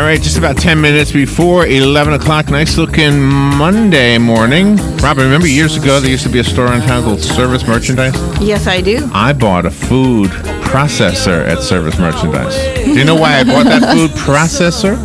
right, just about 10 minutes before 11 o'clock. Nice looking Monday morning. Robin, remember years ago there used to be a store in town called Service Merchandise? Yes, I do. I bought a food processor at Service Merchandise. Do you know why I bought that food processor?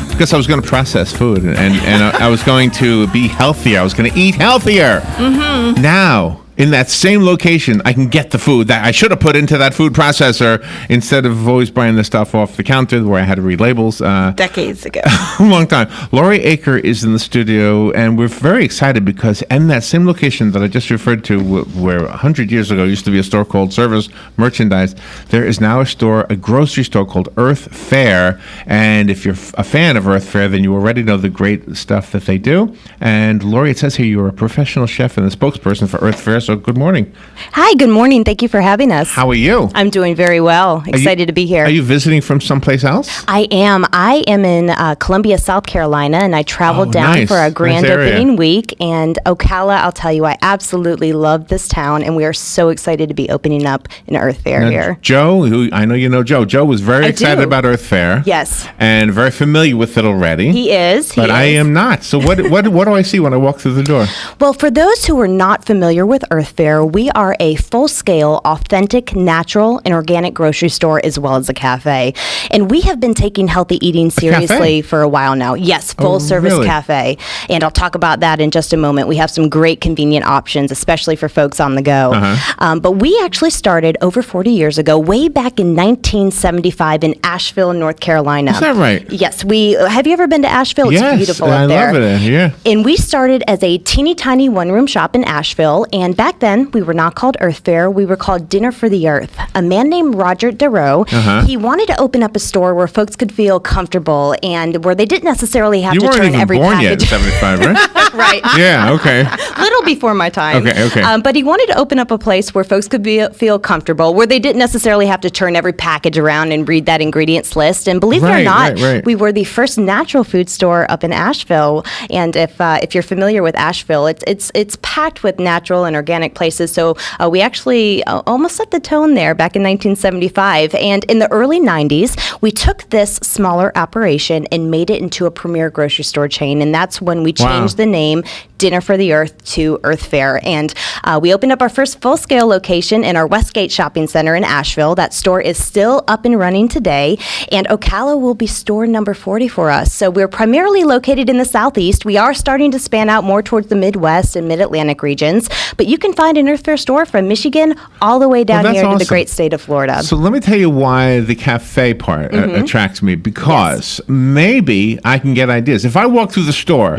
Because I was going to process food and I was going to be healthier. I was going to eat healthier. Mm-hmm. Now, in that same location, I can get the food that I should have put into that food processor instead of always buying the stuff off the counter where I had to read labels. Decades ago. A long time. Laurie Aker is in the studio, and we're very excited because in that same location that I just referred to, where 100 years ago used to be a store called Service Merchandise, there is now a grocery store called Earth Fare. And if you're a fan of Earth Fare, then you already know the great stuff that they do. And Laurie, it says here you're a professional chef and the spokesperson for Earth Fare. So good morning. Hi, good morning. Thank you for having us. How are you? I'm doing very well. Excited to be here. Are you visiting from someplace else? I am. I am in Columbia, South Carolina, and I traveled down for a grand opening week. And Ocala, I'll tell you, I absolutely love this town, and we are so excited to be opening up an Earth Fare here. Joe, who I know you know Joe was very excited about Earth Fare. Yes. And very familiar with it already. He is. But I am not. So what do I see when I walk through the door? Well, for those who are not familiar with Earth Fare, we are a full-scale, authentic, natural, and organic grocery store as well as a cafe. And we have been taking healthy eating seriously for a while now. Yes, full-service cafe. And I'll talk about that in just a moment. We have some great convenient options, especially for folks on the go. But we actually started over 40 years ago, way back in 1975 in Asheville, North Carolina. Is that right? Yes. Have you ever been to Asheville? Yes, it's beautiful up there. I love it. Yeah. And we started as a teeny tiny one-room shop in Asheville, and back then we were not called Earth Fare, we were called Dinner for the Earth. A man named Roger DeRoe, he wanted to open up a store where folks could feel comfortable and where they didn't necessarily have to turn every package. You weren't even born yet yet in 75, right? Right. Yeah, okay. Little before my time. Okay. But he wanted to open up a place where folks could feel comfortable, where they didn't necessarily have to turn every package around and read that ingredients list. And believe it or not, we were the first natural food store up in Asheville. And if you're familiar with Asheville, it's packed with natural and organic places. So we actually almost set the tone there back in 1975. And in the early 90s, we took this smaller operation and made it into a premier grocery store chain. And that's when we changed the name Dinner for the Earth to Earth Fare. And we opened up our first full-scale location in our Westgate Shopping Center in Asheville. That store is still up and running today. And Ocala will be store number 40 for us. So we're primarily located in the Southeast. We are starting to span out more towards the Midwest and Mid-Atlantic regions. But you can find an Earth Fare store from Michigan all the way down here to the great state of Florida. So let me tell you why the cafe part attracts me, because maybe I can get ideas. If I walk through the store,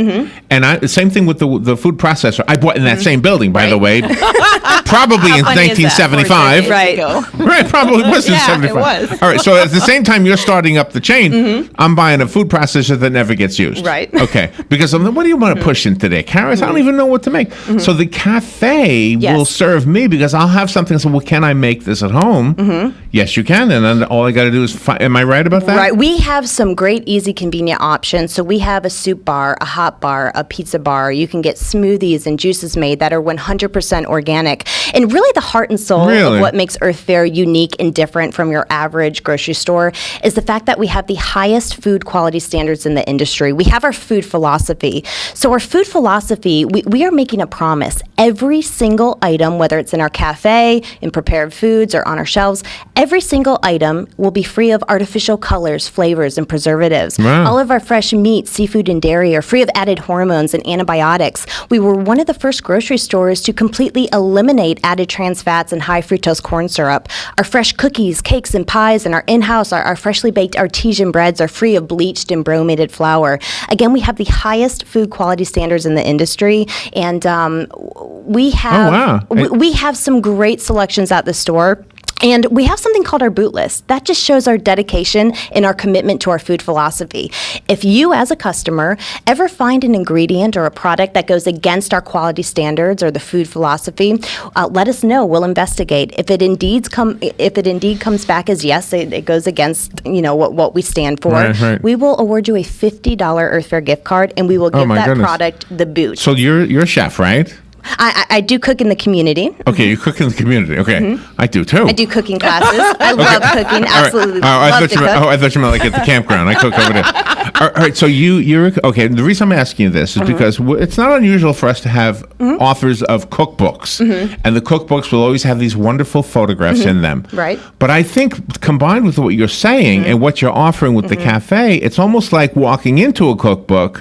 and same thing with the food processor, I bought in that same building, by the way, probably in 1975. Right. Right, probably was in 75. It was. All right, so at the same time you're starting up the chain, I'm buying a food processor that never gets used. Right. Okay, because what do you want to push in today? Carrots? I don't even know what to make. So the cafe will serve me because I'll have something. So, well, can I make this at home? Yes, you can. And then all I got to do is am I right about that? Right. We have some great, easy, convenient options. So we have a soup bar, a hot bar, a pizza bar. You can get smoothies and juices made that are 100% organic. And really the heart and soul of what makes Earth Fare unique and different from your average grocery store is the fact that we have the highest food quality standards in the industry. We have our food philosophy. So our food philosophy, we are making a promise. Every single item, whether it's in our cafe, in prepared foods, or on our shelves, every single item will be free of artificial colors, flavors, and preservatives. Wow. All of our fresh meat, seafood, and dairy are free of added hormones and antibiotics. We were one of the first grocery stores to completely eliminate added trans fats and high fructose corn syrup. Our fresh cookies, cakes, and pies, and our in-house, our freshly baked artesian breads are free of bleached and bromated flour. Again, we have the highest food quality standards in the industry, and we have some great selections at the store. And we have something called our boot list. That just shows our dedication and our commitment to our food philosophy. If you, as a customer, ever find an ingredient or a product that goes against our quality standards or the food philosophy, let us know. We'll investigate. If it indeed comes back as yes, it goes against what we stand for. Right. We will award you a $50 Earth Fare gift card, and we will give that product the boot. So you're a chef, right? I do cook in the community. Okay, you cook in the community. Okay, I do too. I do cooking classes. I love cooking. Absolutely love to cook. I thought you meant like at the campground. I cook over there. All right, so you're okay. The reason I'm asking you this is because it's not unusual for us to have authors of cookbooks, and the cookbooks will always have these wonderful photographs in them. Right. But I think combined with what you're saying and what you're offering with the cafe, it's almost like walking into a cookbook.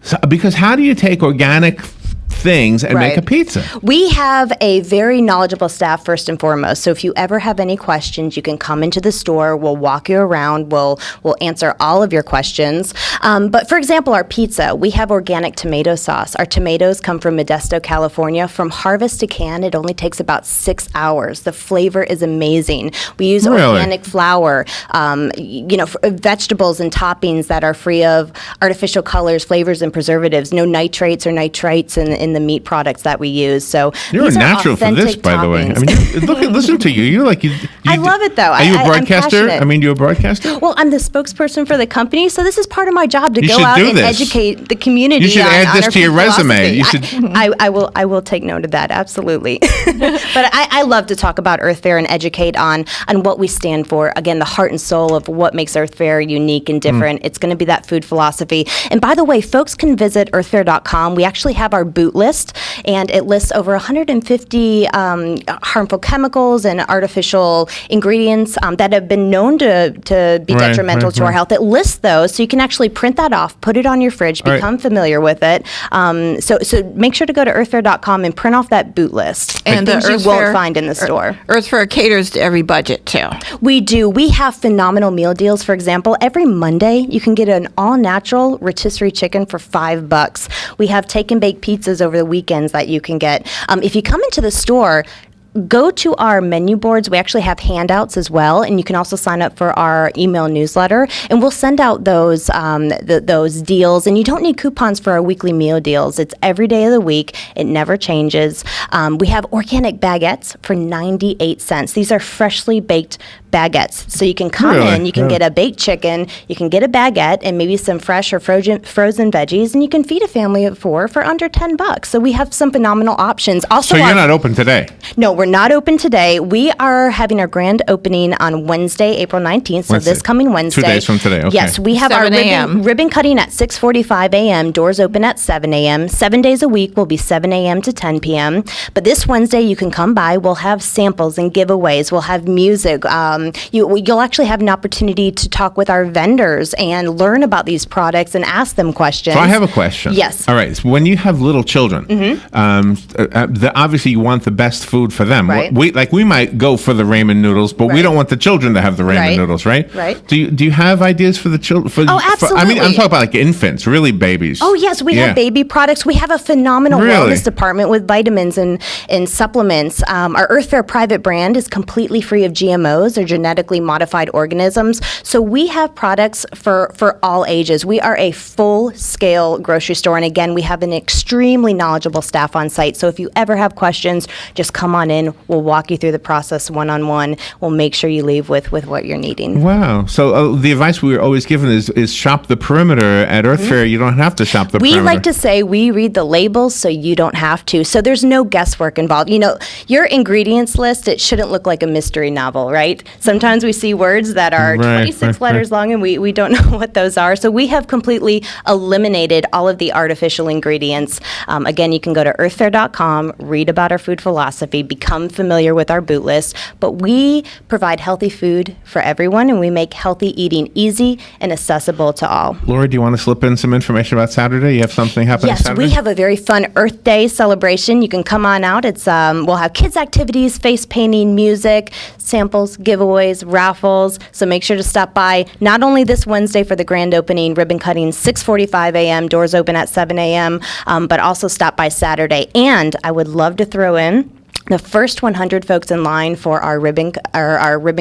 So, because how do you take organic things and make a pizza? We have a very knowledgeable staff first and foremost. So if you ever have any questions, you can come into the store. We'll walk you around. We'll answer all of your questions. But for example, our pizza, we have organic tomato sauce. Our tomatoes come from Modesto, California. From harvest to can, it only takes about 6 hours. The flavor is amazing. We use organic flour, vegetables and toppings that are free of artificial colors, flavors, and preservatives. No nitrates or nitrites in the meat products that we use. So you're a natural for this, by the way. I mean, listen to you. You're like you I love it though. Are you a broadcaster? You're a broadcaster. Well, I'm the spokesperson for the company, so this is part of my job to go out and educate the community. You should add this to your resume. You should. I will take note of that. Absolutely. But I love to talk about Earth Fare and educate on what we stand for. Again, the heart and soul of what makes Earth Fare unique and different. It's going to be that food philosophy. And by the way, folks can visit earthfare.com. We actually have our boot list, and it lists over 150 harmful chemicals and artificial ingredients that have been known to be detrimental to our health. It lists those, so you can actually print that off, put it on your fridge, become familiar with it. So make sure to go to earthfare.com and print off that boot list. And things you won't find in the store. Earth Fare caters to every budget too. We do. We have phenomenal meal deals. For example, every Monday you can get an all-natural rotisserie chicken for $5. We have take and bake pizzas over the weekends that you can get. If you come into the store, go to our menu boards. We actually have handouts as well, and you can also sign up for our email newsletter, and we'll send out those those deals. And you don't need coupons for our weekly meal deals. It's every day of the week. It never changes. We have organic baguettes for 98 cents. These are freshly baked baguettes. So you can come in, you can get a baked chicken, you can get a baguette, and maybe some fresh or frozen veggies, and you can feed a family of 4 for under $10. So we have some phenomenal options. Also, so you're not open today? No, we're not open today. We are having our grand opening on Wednesday, April 19th, so this coming Wednesday. 2 days from today, okay. Yes, we have our ribbon cutting at 6:45 a.m., doors open at 7 a.m. 7 days a week will be 7 a.m. to 10 p.m. But this Wednesday, you can come by. We'll have samples and giveaways. We'll have music. You'll actually have an opportunity to talk with our vendors and learn about these products and ask them questions. So I have a question. Yes. All right. So when you have little children, obviously you want the best food for them. Right. We might go for the ramen noodles, but we don't want the children to have the ramen noodles, right? Right. Do you have ideas for the children? Oh, absolutely. I'm talking about like infants, really babies. Oh, yes. We have baby products. We have a phenomenal wellness department with vitamins and supplements. Our Earth Fare private brand is completely free of GMOs or genetically modified organisms. So we have products for all ages. We are a full-scale grocery store. And again, we have an extremely knowledgeable staff on site. So if you ever have questions, just come on in. We'll walk you through the process one-on-one. We'll make sure you leave with what you're needing. Wow. So the advice we were always given is shop the perimeter at Earth Fare. You don't have to shop the perimeter. We like to say we read the labels so you don't have to. So there's no guesswork involved. You know, your ingredients list, it shouldn't look like a mystery novel, right? Sometimes we see words that are 26 letters long and we don't know what those are. So we have completely eliminated all of the artificial ingredients. Again, you can go to earthfare.com, read about our food philosophy, become familiar with our boot list. But we provide healthy food for everyone, and we make healthy eating easy and accessible to all. Laurie, do you want to slip in some information about Saturday? You have something happening Saturday? Yes, we have a very fun Earth Day celebration. You can come on out. It's we'll have kids activities, face painting, music, samples, giveaways, raffles. So make sure to stop by not only this Wednesday for the grand opening, ribbon cutting, 6:45 a.m., doors open at 7 a.m., but also stop by Saturday. And I would love to throw in the first 100 folks in line for our ribbon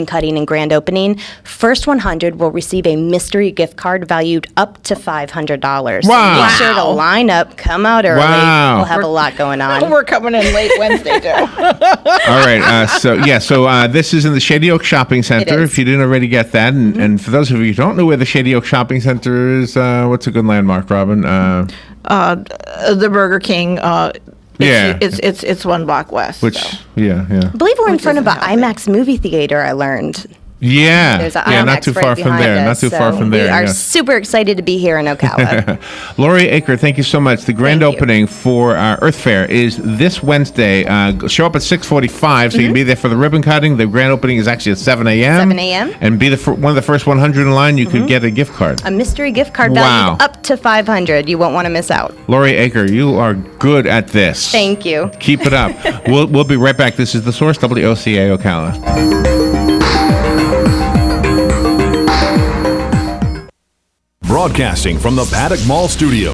cutting and grand opening, first 100 will receive a mystery gift card valued up to $500. Wow. So make sure to line up, come out early. Wow. We'll have a lot going on. We're coming in late Wednesday, too. All right. So this is in the Shady Oak Shopping Center, if you didn't already get that. And for those of you who don't know where the Shady Oak Shopping Center is, what's a good landmark, Robin? The Burger King. Yeah. It's 1 block west. Which, so. yeah. I believe we're in Which front of an isn't healthy. IMAX movie theater, I learned. Yeah. There's an Yeah, IMAX not too right far from behind there. us, Not too far so from there. We are yeah. super excited to be here in Ocala. Laurie Aker, thank you so much. The grand Thank you. opening for Earth Fair is this Wednesday. Show up at 6:45, so you can be there for the ribbon cutting. The grand opening is actually at 7 a.m. 7 a.m. And be one of the first 100 in line. You could get a gift card. A mystery gift card Wow. valued up to $500. You won't want to miss out. Laurie Aker, you are good at this. Thank you. Keep it up. We'll be right back. This is The Source, WOCA Ocala. Broadcasting from the Paddock Mall Studio.